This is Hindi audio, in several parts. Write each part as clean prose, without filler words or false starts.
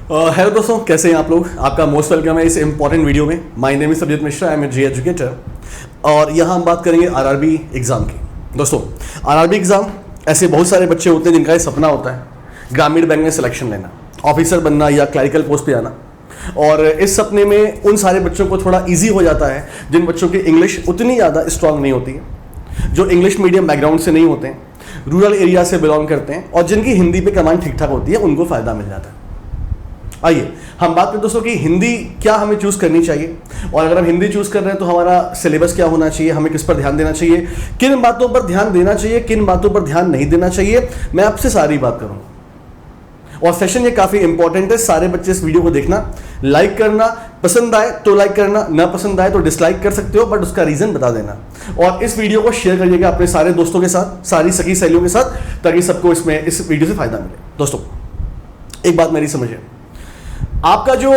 हेलो दोस्तों, कैसे हैं आप लोग। आपका मोस्ट वेलकम है इस इंपॉर्टेंट वीडियो में। My name is Sabjeet Mishra, I am a G educator और यहाँ हम बात करेंगे आरआरबी एग्ज़ाम की। दोस्तों, आरआरबी एग्ज़ाम ऐसे बहुत सारे बच्चे होते हैं जिनका ये सपना होता है ग्रामीण बैंक में सिलेक्शन लेना, ऑफिसर बनना या क्लरिकल पोस्ट पे आना। और इस सपने में उन सारे बच्चों को थोड़ा ईजी हो जाता है जिन बच्चों की इंग्लिश उतनी ज़्यादा स्ट्रांग नहीं होती है, जो इंग्लिश मीडियम बैकग्राउंड से नहीं होते हैं, रूरल एरिया से बिलोंग करते हैं और जिनकी हिंदी पे कमांड ठीक ठाक होती है, उनको फ़ायदा मिल जाता है। आइए हम बात करें दोस्तों कि हिंदी क्या हमें चूज़ करनी चाहिए, और अगर हम हिंदी चूज़ कर रहे हैं तो हमारा सिलेबस क्या होना चाहिए, हमें किस पर ध्यान देना चाहिए, किन बातों पर ध्यान देना चाहिए, किन बातों पर ध्यान नहीं देना चाहिए, मैं आपसे सारी बात करूंगा। और सेशन ये काफ़ी इंपॉर्टेंट है, सारे बच्चे इस वीडियो को देखना, लाइक करना, पसंद आए तो लाइक करना, ना पसंद आए तो डिसलाइक कर सकते हो, बट उसका रीज़न बता देना। और इस वीडियो को शेयर करिएगा अपने सारे दोस्तों के साथ, सारी सखी सहेलियों के साथ, ताकि सबको इसमें इस वीडियो से फ़ायदा मिले। दोस्तों, एक बात मेरी समझिए, आपका जो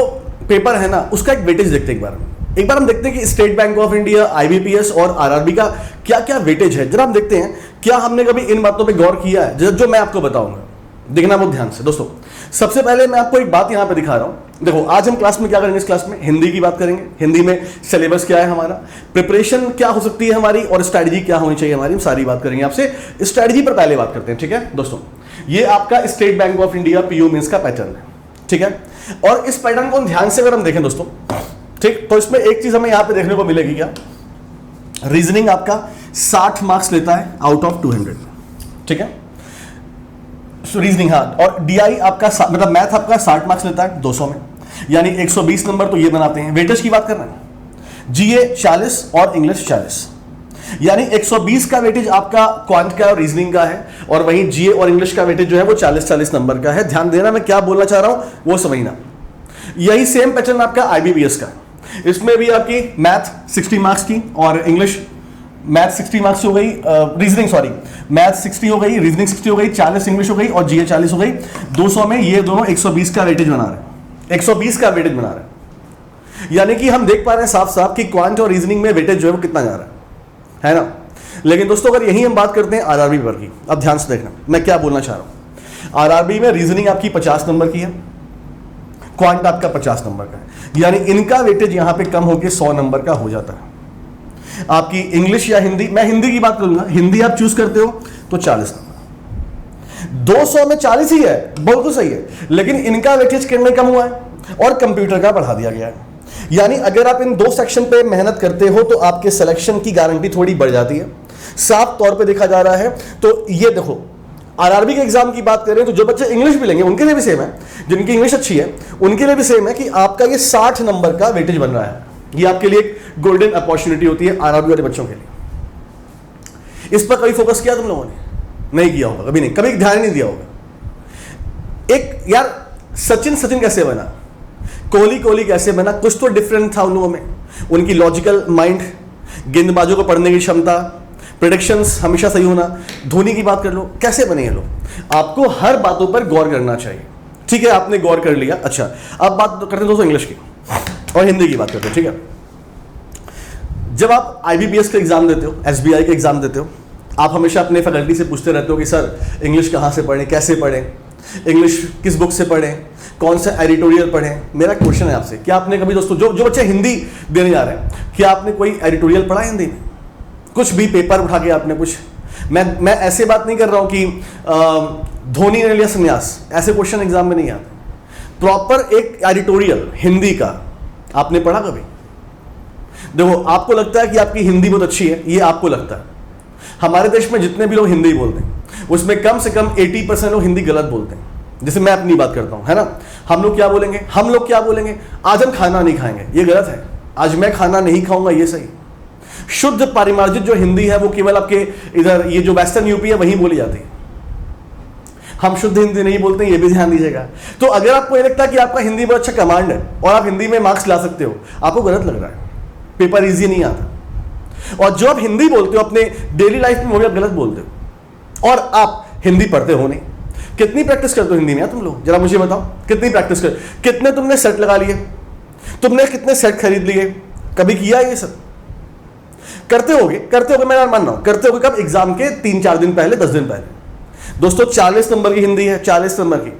पेपर है ना, उसका एक वेटेज देखते हैं। एक बार हम देखते हैं कि state Bank of India, IBPS और आरआरबी का क्या क्या वेटेज है। जरा हम देखते हैं क्या हमने कभी इन बातों पे गौर किया है जो मैं आपको बताऊंगा। देखना बहुत ध्यान से। दोस्तों, सबसे पहले मैं आपको एक बात यहां पे दिखा रहा हूं। देखो, आज हम क्लास में क्या करेंगे, इस क्लास में हिंदी की बात करेंगे। हिंदी में सिलेबस क्या है हमारा, प्रिपरेशन क्या हो सकती है हमारी, और स्ट्रैटेजी क्या होनी चाहिए हमारी, हम सारी बात करेंगे आपसे। स्ट्रैटेजी पर पहले बात करते हैं, ठीक है दोस्तों। ये आपका State Bank of India PO mains का पैटर्न है, ठीक है। और इस पैटर्न को ध्यान से अगर हम देखें दोस्तों, ठीक, तो इसमें एक चीज हमें यहां पे देखने को मिलेगी, क्या, रीजनिंग आपका 60 मार्क्स लेता है आउट ऑफ 200, ठीक है। रीजनिंग, हाँ, और डीआई आपका मतलब मैथ आपका 60 मार्क्स लेता है 200 में, यानी 120 नंबर तो ये बनाते हैं। वेटेज की बात कर रहे हैं, जीए 40 और इंग्लिश 40, यानी 120 का वेटेज आपका क्वांट का और रीजनिंग का है, और वहीं जीए और इंग्लिश का वेटेज जो है वो 40-40 नंबर का है। ध्यान देना, मैं क्या बोलना चाह रहा हूं वो समझना। यही सेम पैटर्न आपका आईबीपीएस का, इसमें भी आपकी मैथ 60 मार्क्स की और इंग्लिश मैथ 60 मार्क्स हो गई, रीजनिंग सॉरी मैथ 60 हो गई, रीजनिंग 60 हो गई, 40 इंग्लिश हो गई और जीए 40 हो गई। 200 में ये दोनों 120 का वेटेज बना रहे हैं, 120 का वेटेज बना रहे हैं। यानी कि हम देख पा रहे हैं साफ साफ कि क्वांट और रीजनिंग में वेटेज जो है वो कितना जा रहा है ना। लेकिन दोस्तों, अगर यही हम बात करते हैं आरआरबी पर की, अब ध्यान से देखना मैं क्या बोलना चाह रहा हूं। आरआरबी में रीजनिंग आपकी 50 नंबर की है, क्वांट आपका 50 नंबर का है, यानी इनका वेटेज यहां पे कम होकर 100 नंबर का हो जाता है। आपकी इंग्लिश या हिंदी, मैं हिंदी की बात करूंगा, हिंदी आप चूज करते हो तो 40 नंबर, 200 में 40 ही है, बहुत तो सही है, लेकिन इनका वेटेज कितने कम हुआ है और कंप्यूटर का बढ़ा दिया गया है। यानी अगर आप इन दो सेक्शन पे मेहनत करते हो तो आपके सिलेक्शन की गारंटी थोड़ी बढ़ जाती है, साफ तौर पे देखा जा रहा है। तो ये देखो, आरआरबी के एग्जाम की बात करें तो जो बच्चे इंग्लिश भी लेंगे उनके लिए भी सेम है, जिनकी इंग्लिश अच्छी है उनके लिए भी सेम है कि आपका ये 60 नंबर का वेटेज बन रहा है। ये आपके लिए एक गोल्डन अपॉर्चुनिटी होती है आरआरबी वाले बच्चों के लिए। इस पर कभी फोकस किया तुम लोगों ने? नहीं किया होगा, कभी नहीं, कभी ध्यान नहीं दिया होगा। एक यार, सचिन कैसे बना, कोहली कैसे बना, कुछ तो डिफरेंट था उन लोगों में। उनकी लॉजिकल माइंड, गेंदबाजों को पढ़ने की क्षमता, प्रेडिक्शंस हमेशा सही होना। धोनी की बात कर लो, कैसे बने ये लोग। आपको हर बातों पर गौर करना चाहिए, ठीक है। आपने गौर कर लिया, अच्छा, अब बात करते हैं दोस्तों इंग्लिश की और हिंदी की बात करते हैं, ठीक है। जब आप आईबीपीएस का एग्जाम देते हो, एसबीआई का एग्जाम देते हो, आप हमेशा अपने फैकल्टी से पूछते रहते हो कि सर इंग्लिश कहाँ से पढ़ें, कैसे पढ़ें, इंग्लिश किस बुक से पढ़ें, कौन सा एडिटोरियल पढ़ें। मेरा क्वेश्चन है आपसे, क्या आपने कभी दोस्तों, जो बच्चे हिंदी देने जा रहे हैं, क्या आपने कोई एडिटोरियल पढ़ा हिंदी में? कुछ भी पेपर उठा के आपने कुछ, मैं ऐसे बात नहीं कर रहा हूं कि धोनी ने लिया संन्यास, ऐसे क्वेश्चन एग्जाम में नहीं आते। प्रॉपर एक एडिटोरियल हिंदी का आपने पढ़ा कभी? देखो, आपको लगता है कि आपकी हिंदी बहुत अच्छी है, ये आपको लगता है। हमारे देश में जितने भी लोग हिंदी बोलते हैं उसमें कम से कम 80% लोग हिंदी गलत बोलते हैं। जैसे मैं अपनी बात करता हूं, है ना, हम लोग क्या बोलेंगे, आज हम खाना नहीं खाएंगे, ये गलत है। आज मैं खाना नहीं खाऊंगा, ये सही। शुद्ध पारिमार्जित जो हिंदी है वो केवल आपके इधर ये जो वेस्टर्न यूपी है वहीं बोली जाती है। हम शुद्ध हिंदी नहीं बोलते, ये भी ध्यान दीजिएगा। तो अगर आपको ये लगता है कि आपका हिंदी बहुत अच्छा कमांड है और आप हिंदी में मार्क्स ला सकते हो, आपको गलत लग रहा है, पेपर इजी नहीं आता। और जो आप हिंदी बोलते हो अपने डेली लाइफ में, वो भी आप गलत बोलते हो। और आप हिंदी पढ़ते हो नहीं। कितनी प्रैक्टिस करते हो हिंदी में तुम लोग, जरा मुझे बताओ, कितनी प्रैक्टिस कर, कितने तुमने सेट लगा लिए, तुमने कितने सेट खरीद लिए, कभी किया ये सब? करते होगे, मैं मान रहा हूं करते होगे। कब? एग्जाम के 3-4 दिन पहले, 10 दिन पहले। दोस्तों 40 नंबर की हिंदी है, 40 नंबर की।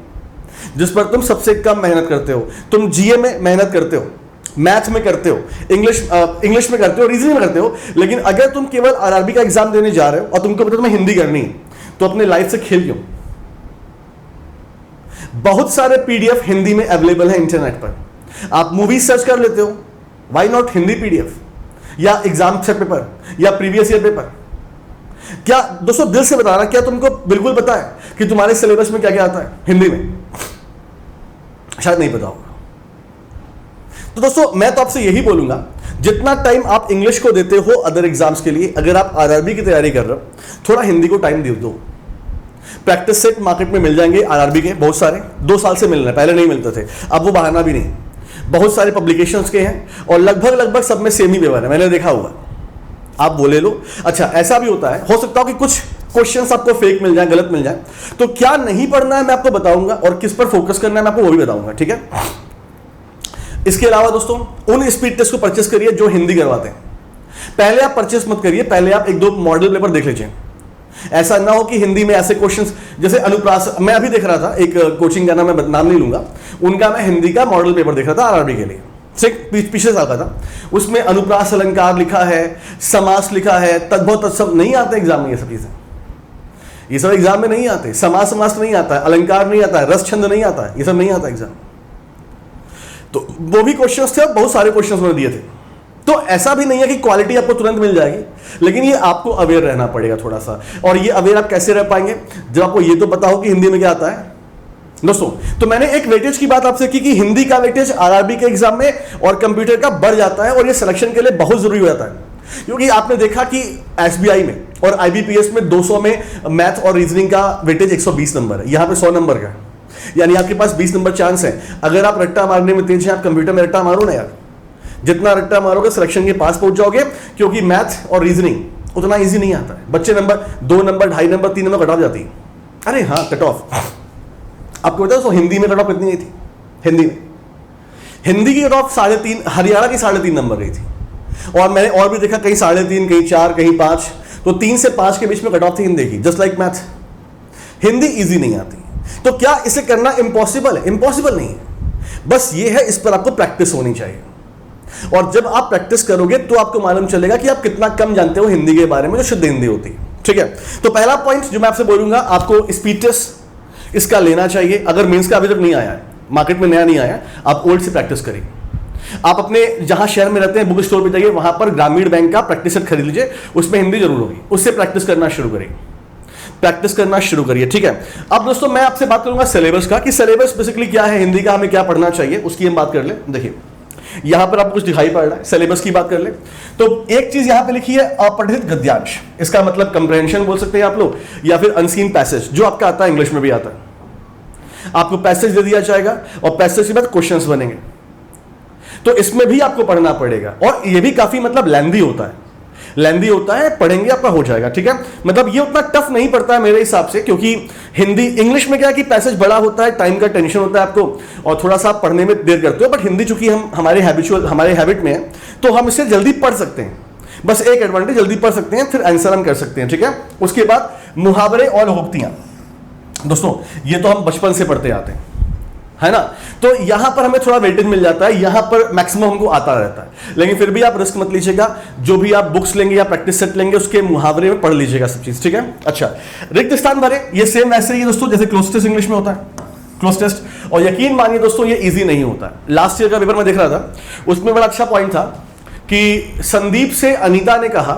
जिस पर तुम सबसे कम मेहनत करते हो। तुम जीए में मेहनत करते हो, मैथ में करते हो, इंग्लिश में करते हो, रीजनिंग में करते हो, लेकिन अगर तुम केवल आरआरबी का एग्जाम देने जा रहे हो और तुमको पता तुम्हें हिंदी करनी है, तो अपने लाइफ से खेल क्यों? बहुत सारे पीडीएफ हिंदी में अवेलेबल है इंटरनेट पर, आप मूवी सर्च कर लेते हो, व्हाई नॉट हिंदी पीडीएफ या एग्जाम से पेपर या प्रीवियस ईयर पेपर। क्या दोस्तों दिल से बताना, क्या तुमको बिल्कुल पता है कि तुम्हारे सिलेबस में क्या क्या आता है हिंदी में? शायद नहीं पता होगा। तो दोस्तों मैं तो आपसे यही बोलूंगा, जितना टाइम आप इंग्लिश को देते हो अदर एग्जाम्स के लिए, अगर आप आरआरबी की तैयारी कर रहे हो, थोड़ा हिंदी को टाइम दे दो। प्रैक्टिस सेट मार्केट में मिल जाएंगे आरआरबी के बहुत सारे, 2 साल से मिल रहे हैं, पहले नहीं मिलते थे, अब वो बहाना भी नहीं। बहुत सारे पब्लिकेशंस के हैं और लगभग सब में सेम ही पेपर है, मैंने देखा हुआ। आप बोले लो। अच्छा ऐसा भी होता है, हो सकता हो कि कुछ क्वेश्चंस आपको फेक मिल जाए, गलत मिल जाए, तो क्या नहीं पढ़ना है मैं आपको बताऊंगा, और किस पर फोकस करना है मैं आपको वो भी बताऊंगा, ठीक है। इसके अलावा दोस्तों उन स्पीड टेस्ट को परचेस करिए जो हिंदी करवाते हैं। पहले आप परचेस मत करिए, पहले आप 1-2 मॉडल पेपर देख लीजिए। ऐसा ना हो कि हिंदी में ऐसे क्वेश्चंस जैसे अनुप्रास, मैं अभी देख रहा था एक कोचिंग का नाम मैं नाम नहीं लूंगा, उनका मैं हिंदी का मॉडल पेपर देख रहा था आरआरबी के लिए, पिछले साल का था। उसमें अनुप्रास अलंकार लिखा है, समास लिखा है, तद्भव तत्सम नहीं आते एग्जाम में, ये सब चीजें, ये सब एग्जाम में नहीं आते। समास नहीं आता है, अलंकार नहीं आता है, रस छंद नहीं आता है, ये सब नहीं आता एग्जाम। तो वो भी क्वेश्चंस थे, बहुत सारे क्वेश्चंस मैंने दिए थे। तो ऐसा भी नहीं है कि क्वालिटी आपको तुरंत मिल जाएगी, लेकिन ये आपको अवेयर रहना पड़ेगा थोड़ा सा। और ये अवेयर आप कैसे रह पाएंगे, जब आपको ये तो पता हो कि हिंदी में क्या आता है दोस्तों। तो मैंने एक वेटेज की बात आपसे की कि हिंदी का वेटेज आरआरबी के एग्जाम में और कंप्यूटर का बढ़ जाता है, और ये सिलेक्शन के लिए बहुत जरूरी हो जाता है। क्योंकि आपने देखा कि एसबीआई में और आईबीपीएस में 200 में मैथ और रीजनिंग का वेटेज 120 नंबर है, यहां पे 100 नंबर का, यानी आपके पास 20 नंबर चांस है। अगर आप रट्टा मारने में तेज हैं, आप कंप्यूटर में रट्टा मारो ना यार, जितना रट्टा मारोगे सिलेक्शन के पास पहुंच जाओगे, क्योंकि मैथ और रीजनिंग उतना इजी नहीं आता है। बच्चे number 2 number 2.5 number 3 number cut off जाती है। अरे हाँ कट ऑफ, आपको पता है तो हिंदी में कट ऑफ कितनी गई थी? हिंदी की कट ऑफ 3.5, हरियाणा की 3.5 नंबर गई थी। और मैंने और भी देखा कहीं 3.5, कहीं 4, कहीं 5, तो 3 से 5 के बीच में कट ऑफ थी हिंदी की। Just like math, Hindi easy नहीं आती। तो क्या इसे करना इम्पॉसिबल है? इम्पॉसिबल नहीं है, बस ये है इस पर आपको प्रैक्टिस होनी चाहिए। और जब आप प्रैक्टिस करोगे तो आपको मालूम चलेगा कि आप कितना कम जानते हो हिंदी के बारे में, जो शुद्ध हिंदी होती है, ठीक है। तो पहला पॉइंट जो मैं आपसे बोलूंगा, आपको स्पीड टेस्ट इसका लेना चाहिए। अगर मेंस का अभी तक नहीं आया है, मार्केट में नया नहीं आया, आप ओल्ड से प्रैक्टिस करिए। आप अपने जहां शहर में रहते हैं बुक स्टोर पे जाइए, वहां पर ग्रामीण बैंक का प्रैक्टिस सेट खरीद लीजिए, उसमें हिंदी जरूर होगी, उससे प्रैक्टिस करना शुरू करिए, ठीक है। अब दोस्तों मैं आपसे बात करूंगा सिलेबस का, कि सिलेबस बेसिकली क्या है, हिंदी का हमें क्या पढ़ना चाहिए, उसकी हम बात कर ले। देखिए यहां पर आपको कुछ दिखाई पड़ रहा है, सिलेबस की बात कर ले तो एक चीज यहां पे लिखी है अपठित गद्यांश, इसका मतलब कंप्रेहेंशन बोल सकते हैं आप लोग, या फिर अनसीन पैसेज, जो आपका आता है इंग्लिश में भी आता है। आपको पैसेज दे दिया जाएगा और पैसेज के बाद क्वेश्चंस बनेंगे, तो इसमें भी आपको पढ़ना पड़ेगा। और ये भी काफी मतलब लेंथी होता है, पढ़ेंगे आपका हो जाएगा, ठीक है। मतलब ये उतना टफ नहीं पड़ता है मेरे हिसाब से, क्योंकि हिंदी इंग्लिश में क्या है कि पैसेज बड़ा होता है, टाइम का टेंशन होता है आपको, और थोड़ा सा पढ़ने में देर करते हो। बट हिंदी चूंकि हम हमारे हैबिट में है, तो हम इसे जल्दी पढ़ सकते हैं। बस एक एडवांटेज, जल्दी पढ़ सकते हैं, फिर आंसर हम कर सकते हैं, ठीक है। उसके बाद मुहावरे और लोकोक्तियां, दोस्तों ये तो हम बचपन से पढ़ते आते हैं, है ना। तो यहां पर हमें थोड़ा वेटेज मिल जाता है, यहां पर मैक्सिमम हमको आता रहता है। लेकिन फिर भी आप रिस्क मत लीजिएगा, जो भी आप बुक्स लेंगे या प्रैक्टिस सेट लेंगे उसके मुहावरे में पढ़ लीजिएगा सब चीज, ठीक है। अच्छा, रिक्त स्थान भरे, ये सेम वैसे ही है दोस्तों जैसे क्लोज टेस्ट इंग्लिश में होता है, क्लोज टेस्ट। और यकीन मानिए दोस्तों ये इजी नहीं होता है। लास्ट ईयर का पेपर मैं देख रहा था, उसमें बड़ा अच्छा पॉइंट था कि संदीप से अनीता ने कहा,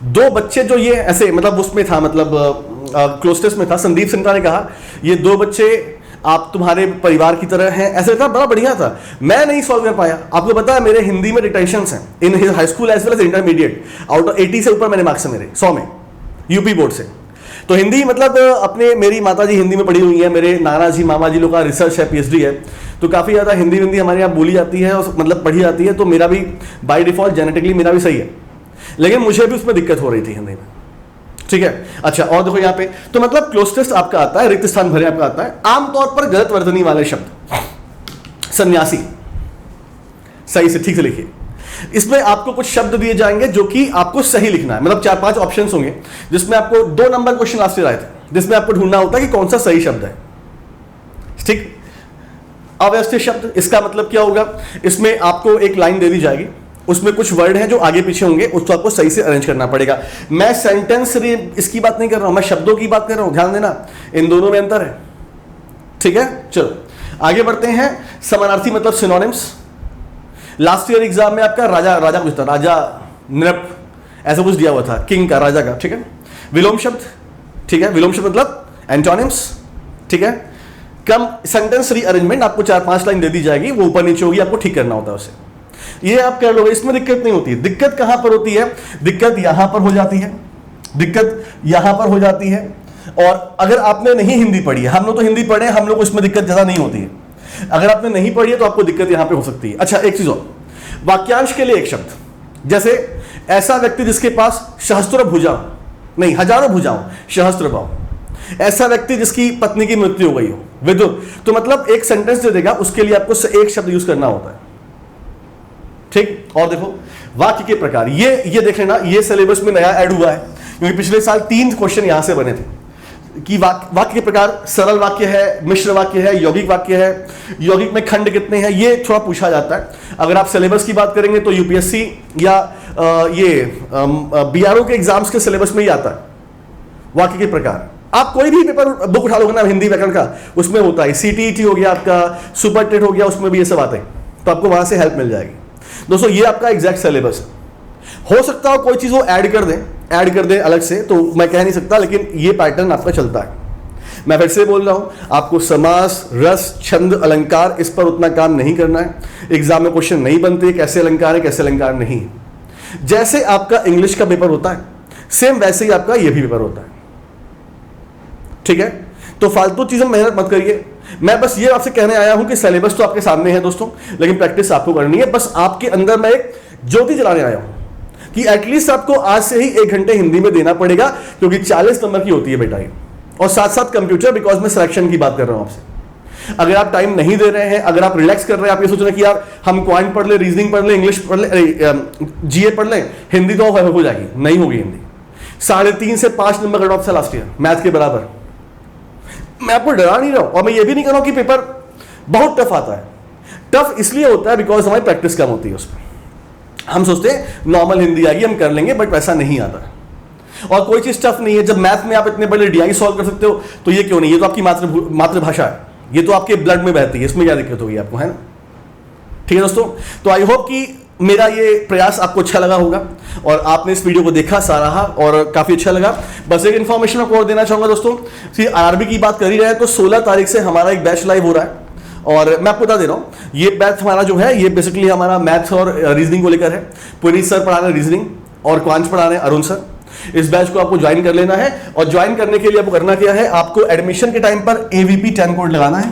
2 बच्चे जो ये ऐसे मतलब उसमें था, मतलब क्लोज टेस्ट में था, संदीप से अनीता ने कहा ये 2 बच्चे आप तुम्हारे परिवार की तरह हैं, ऐसे था, बड़ा बढ़िया था। मैं नहीं सॉल्व कर पाया। आपको पता है मेरे हिंदी में डिटेंशंस हैं in high school as well as intermediate, out of 80 से ऊपर मेरे मार्क्स हैं मेरे 100 में, यूपी बोर्ड से। तो हिंदी मतलब अपने, मेरी माता जी हिंदी में पढ़ी हुई है, मेरे नाना जी मामा जी लोग का रिसर्च है, पीएचडी है, तो काफ़ी ज़्यादा हिंदी हमारे यहाँ बोली जाती है और मतलब पढ़ी जाती है। तो मेरा भी बाय डिफॉल्ट जेनेटिकली मेरा भी सही है, लेकिन मुझे भी उसमें दिक्कत हो रही थी हिंदी में, ठीक है। अच्छा, और देखो यहाँ पे तो मतलब क्लोज टेस्ट आपका आता है, रिक्त स्थान भरे आपका आता है। आमतौर पर गलत वर्तनी वाले शब्द, सन्यासी, सही से ठीक से लिखिए। इसमें आपको कुछ शब्द दिए जाएंगे जो कि आपको सही लिखना है, मतलब 4-5 ऑप्शंस होंगे, जिसमें आपको 2 नंबर क्वेश्चन लास्ट ईयर आए थे, जिसमें आपको ढूंढना होता है कि कौन सा सही शब्द है। ठीक। अव्यवस्थित शब्द, इसका मतलब क्या होगा, इसमें आपको एक लाइन दे दी जाएगी, उसमें कुछ वर्ड हैं जो आगे पीछे होंगे, उसको आपको सही से अरेंज करना पड़ेगा। मैं सेंटेंस इसकी बात नहीं कर रहा हूं, मैं शब्दों की बात कर रहा हूं, ध्यान देना, इन दोनों में अंतर है। ठीक है, चलो आगे बढ़ते हैं। समानार्थी मतलब सिनोनिम्स। लास्ट ईयर एग्जाम में आपका राजा कुछ था, राजा नृप ऐसा कुछ दिया हुआ था, किंग का, राजा का। ठीक है। विलोम शब्द, ठीक है, विलोम शब्द मतलब एंटोनिम्स। ठीक है। कम सेंटेंस रीअरेंजमेंट, आपको 4-5 लाइन दे दी जाएगी, वो ऊपर नीचे होगी, आपको ठीक करना होता है उसे, ये आप कर लोगे, इसमें दिक्कत नहीं होती। दिक्कत कहां पर होती है, दिक्कत यहां पर हो जाती है, दिक्कत यहां पर हो जाती है। और अगर आपने नहीं हिंदी पढ़ी है, हम लोग तो हिंदी पढ़े, हम लोग को इसमें दिक्कत ज्यादा नहीं होती है। अगर आपने नहीं पढ़ी है तो आपको दिक्कत यहां पे हो सकती है। अच्छा, एक चीज और, वाक्यांश के लिए एक शब्द, जैसे ऐसा व्यक्ति जिसके पास सहस्त्र भुजा, नहीं हजारों भुजाओं, सहस्त्र भाव। ऐसा व्यक्ति जिसकी पत्नी की मृत्यु हो गई हो, विदुर, तो मतलब एक सेंटेंस दे देगा, उसके लिए आपको एक शब्द यूज करना होता है। ठीक। और देखो वाक्य के प्रकार, ये देख लेना, ये सिलेबस में नया ऐड हुआ है, क्योंकि पिछले साल 3 क्वेश्चन यहां से बने थे कि वाक्य के प्रकार, सरल वाक्य है, मिश्र वाक्य है, यौगिक वाक्य है, यौगिक में खंड कितने हैं, ये थोड़ा पूछा जाता है। अगर आप सिलेबस की बात करेंगे तो यूपीएससी या बीआरओ के एग्जाम्स के सिलेबस में ही आता है वाक्य के प्रकार। आप कोई भी पेपर बुक उठा लोगे ना हिंदी व्याकरण का, उसमें होता है। सीटीईटी हो गया आपका, सुपर टेट हो गया, उसमें भी ये सब आते हैं, तो आपको वहां से हेल्प मिल जाएगी। दोस्तों ये आपका एग्जैक्ट सिलेबस है। हो सकता हो कोई चीज वो ऐड कर दें अलग से, तो मैं कह नहीं सकता, लेकिन ये पैटर्न आपका चलता है। मैं फिर से बोल रहा हूं, आपको समास, रस, छंद, अलंकार, इस पर उतना काम नहीं करना है। एग्जाम में क्वेश्चन नहीं बनते कैसे अलंकार है, कैसे अलंकार नहीं है। जैसे आपका इंग्लिश का पेपर होता है, सेम वैसे ही आपका ये भी पेपर होता है। ठीक है, तो फालतू चीजें मेहनत मत करिए। मैं बस ये आपसे कहने आया हूं कि सिलेबस तो आपके सामने है दोस्तों, लेकिन प्रैक्टिस आपको करनी है। बस आपके अंदर मैं एक ज्योति जलाने आया हूं कि एटलीस्ट आपको आज से ही 1 घंटे हिंदी में देना पड़ेगा, क्योंकि 40 नंबर की होती है बेटा ये, और साथ साथ कंप्यूटर, बिकॉज मैं सिलेक्शन की बात कर रहा हूं आपसे। अगर आप टाइम नहीं दे रहे हैं, अगर आप रिलैक्स कर रहे हैं, आप ये सोच रहे हैं कि यार हम क्वांट पढ़ ले, रीजनिंग पढ़ ले, इंग्लिश पढ़ ले, जीए पढ़ ले, हिंदी तो हो जाएगी, नहीं होगी हिंदी। 3.5 से 5 नंबर कट ऑफ था लास्ट ईयर मैथ के बराबर। मैं आपको डरा नहीं रहा हूं, और मैं ये भी नहीं कर रहा हूं कि पेपर बहुत टफ आता है। टफ इसलिए होता है बिकॉज हमारी प्रैक्टिस कम होती है उसमें। हम सोचते हैं नॉर्मल हिंदी आएगी, हम कर लेंगे, बट वैसा नहीं आता। और कोई चीज टफ नहीं है। जब मैथ में आप इतने बड़े डीआई सॉल्व कर सकते हो, तो ये क्यों नहीं? ये तो आपकी मातृभाषा है, ये तो आपके ब्लड में बहती है, इसमें क्या दिक्कत होगी आपको, है ना? ठीक है दोस्तों, तो आई होप कि मेरा ये प्रयास आपको अच्छा लगा होगा और आपने इस वीडियो को देखा, सराहा और काफी अच्छा लगा। बस एक इन्फॉर्मेशन आपको और देना चाहूंगा दोस्तों, आरआरबी की बात कर ही रहे हैं, तो 16 तारीख से हमारा एक बैच लाइव हो रहा है। और मैं आपको बता दे रहा हूँ, ये बैच हमारा जो है, ये बेसिकली हमारा मैथ्स और रीजनिंग को लेकर है। पुनीत सर पढ़ा रहे हैं रीजनिंग और क्वांच पढ़ा रहे हैं अरुण सर। इस बैच को आपको ज्वाइन कर लेना है, और ज्वाइन करने के लिए आपको करना क्या है, आपको एडमिशन के टाइम पर AVP 10 कोड लगाना है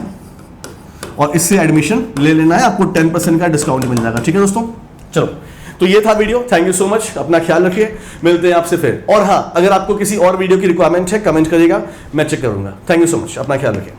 और इससे एडमिशन ले लेना है, आपको 10% का डिस्काउंट मिल जाएगा। ठीक है दोस्तों, चलो तो ये था video. Thank you so much, अपना ख्याल रखिए, मिलते हैं आपसे फिर। और हाँ, अगर आपको किसी और वीडियो की रिक्वायरमेंट है, कमेंट करिएगा, मैं चेक करूंगा। थैंक यू सो मच, अपना ख्याल रखिए।